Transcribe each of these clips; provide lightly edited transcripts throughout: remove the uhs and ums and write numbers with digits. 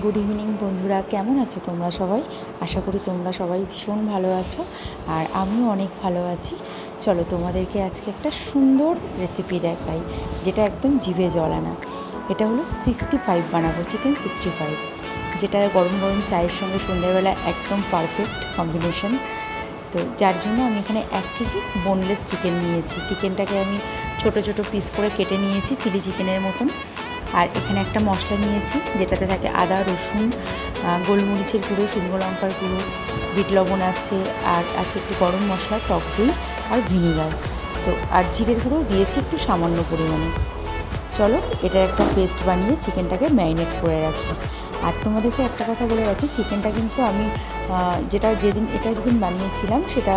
Good evening বন্ধুরা, কেমন আছো তোমরা সবাই? আশা করি তোমরা সবাই ভীষণ ভালো আছো, আর আমিও অনেক ভালো আছি। চলো তোমাদেরকে আজকে একটা সুন্দর রেসিপি দেখাই, যেটা একদম জিভে জল আনা। এটা হলো 65 বানাবো, চিকেন 65, যেটা গরম গরম চায়ের সঙ্গে সন্ধ্যাবেলা একদম পারফেক্ট কম্বিনেশন। তো যার জন্য আমি এখানে 1 কেজি বোনলেস চিকেন নিয়েছি। চিকেনটাকে আমি ছোট ছোট পিস করে কেটে নিয়েছি, চিলি চিকেনের মতন। আর এখানে একটা মশলা নিয়েছি, যেটাতে থাকে আদা, রসুন, গোলমরিচের গুঁড়ো, শুকনো লঙ্কার গুঁড়ো, বিট লবণ আছে, আর আছে একটু গরম মশলা, টক দই আর ভিনিগার। তো আর জিরের গুঁড়ো দিয়েছি একটু সামান্য পরিমাণে। চলো এটা একটা পেস্ট বানিয়ে চিকেনটাকে ম্যারিনেট করে রাখি। আর তোমাদেরকে একটা কথা বলে রাখি, চিকেনটা কিন্তু আমি যেদিন বানিয়েছিলাম সেটা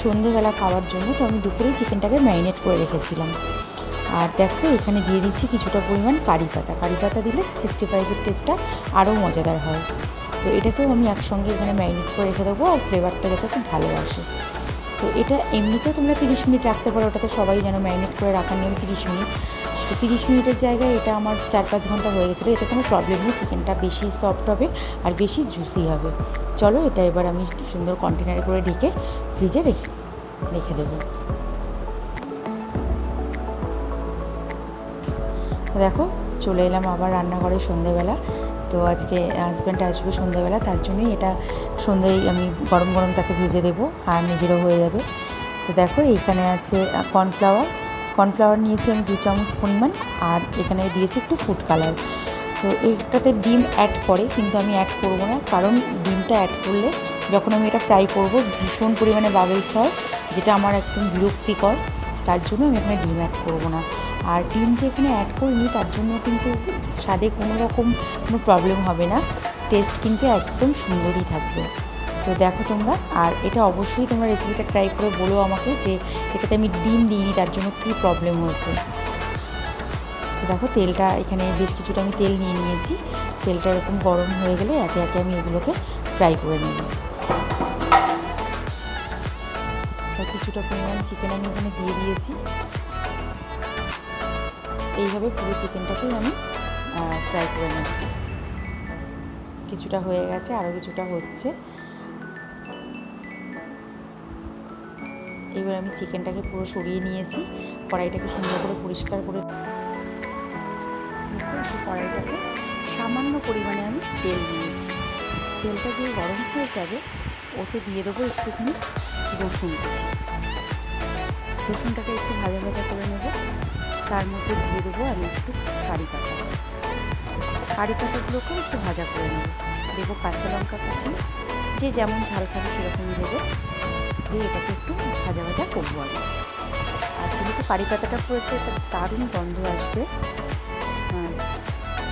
সন্ধেবেলা খাওয়ার জন্য, তো আমি দুপুরেই চিকেনটাকে ম্যারিনেট করে রেখেছিলাম। আর দেখো এখানে দিয়ে দিচ্ছি কিছুটা পরিমাণ কারি পাতা দিলে 65-এর টেস্টটা আরও মজাদার হয়। তো এটাকেও আমি একসঙ্গে এখানে ম্যারিনেট করে রেখে দেবো, আর ফ্লেভারটা যাতে খুব ভালো আসে। তো এটা এমনিতেও তোমরা 30 মিনিট রাখতে পারো, ওটা তো সবাই যেন ম্যারিনেট করে রাখার নিয়ম 30 মিনিট। তো 30 মিনিটের জায়গায় এটা আমার 4-5 ঘন্টা হয়ে গেছিলো। এতে কোনো প্রবলেম নেই, চিকেনটা বেশি সফট হবে আর বেশি জুসি হবে। চলো এটা এবার আমি সুন্দর কন্টেনারে করে ঢেকে ফ্রিজে রেখে দেবো। দেখো চলে এলাম আবার রান্নাঘরে সন্ধ্যেবেলা। তো আজকে হাজব্যান্ড আসবে সন্ধ্যেবেলা, তার জন্যই এটা সন্ধ্যেই আমি গরম গরম তাকে ভেজে দেবো, আর নিজেরও হয়ে যাবে। তো দেখো এইখানে আছে কর্নফ্লাওয়ার নিয়েছি আমি 2 চামচ পরিমাণ, আর এখানে দিয়েছি একটু ফুড কালার। তো এইটাতে ডিম অ্যাড করে, কিন্তু আমি অ্যাড করবো না, কারণ ডিমটা অ্যাড করলে যখন আমি এটা ফ্রাই করবো ভীষণ পরিমাণে বাবলস হয়, যেটা আমার একদম বিরক্তিকর। তার জন্য আমি এখানে ডিম অ্যাড করবো না। আর ডিম যে এখানে অ্যাড করিনি তার জন্য কিন্তু স্বাদে কোনো প্রবলেম হবে না, টেস্ট কিন্তু একদম সুন্দরই থাকবে। তো দেখো তোমরা, আর এটা অবশ্যই তোমরা রেসিপিটা ট্রাই করে বলো আমাকে যে এটাতে আমি ডিম দিইনি তার জন্য কী প্রবলেম হয়েছে। তো দেখো তেলটা এখানে বেশ কিছুটা আমি তেল নিয়ে নিয়েছি। তেলটা এরকম গরম হয়ে গেলে একে একে আমি এগুলোকে ফ্রাই করে নেব। তো কিছুটা পরিমাণ চিকেন আমি এখানে দিয়ে দিয়েছি। এইভাবে পুরো চিকেনটাকেই আমি ফ্রাই করে নেব। কিছুটা হয়ে গেছে, আরও কিছুটা হচ্ছে। এবার আমি চিকেনটাকে পুরো সরিয়ে নিয়েছি, কড়াইটাকে সুন্দর করে পরিষ্কার করে কড়াইটাকে সামান্য পরিমাণে আমি তেল দিয়েছি। তেলটা যে গরম হয়ে যাবে ওতে দিয়ে দেবো একটুখানি রসুন কুচি। রসুনটাকে একটু ভাজা ভাজা করে নেব। তার মধ্যে দিয়ে দেবো আমি একটু কারি পাতাগুলোকেও একটু ভাজা করে নেব। দেবো কাঁচা লঙ্কা কুচি, যে যেমন ঝাল খাবে সেরকম দেবো, দিয়ে এটাকে একটু ভাজা ভাজা করবো আগে। আর যেহেতু কারি পাতাটা পড়েছে এটা দারুণ গন্ধ আসবে,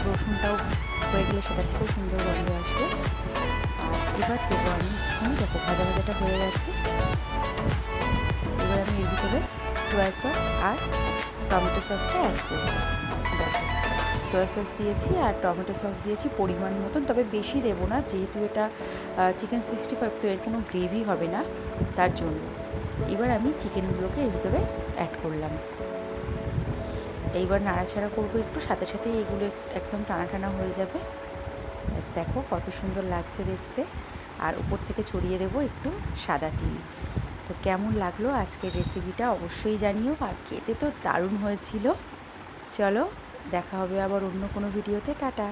রসুনটাও হয়ে গেলে সেটা খুব সুন্দর গন্ধ আসবে। আর এবার দেবো আমি এখানে, দেখো ভাজা ভাজাটা হয়ে গেছে। এবার আমি এর ভিতরে সোয়া সস আর টমেটো সসটা অ্যাড করবো। দেখো সোয়া সস দিয়েছি আর টমেটো সস দিয়েছি পরিমাণ মতন, তবে বেশি দেবো না, যেহেতু এটা চিকেন 65 তো এর কোনো গ্রেভি হবে না, তার জন্য। এবার আমি চিকেনগুলোকে এর ভিতরে অ্যাড করলাম। এইবার নাড়াচাড়া করবো একটু, সাথে সাথে এগুলো একদম টানা টানা হয়ে যাবে। দেখো কত সুন্দর লাগছে দেখতে। আর উপর থেকে ছড়িয়ে দেবো একটু সাদা তিল। তো কেমন লাগলো আজকের রেসিপিটা অবশ্যই জানিও, আর খেতে তো দারুণ হয়েছিল। চলো দেখা হবে আবার অন্য কোনো ভিডিওতে। টাটা।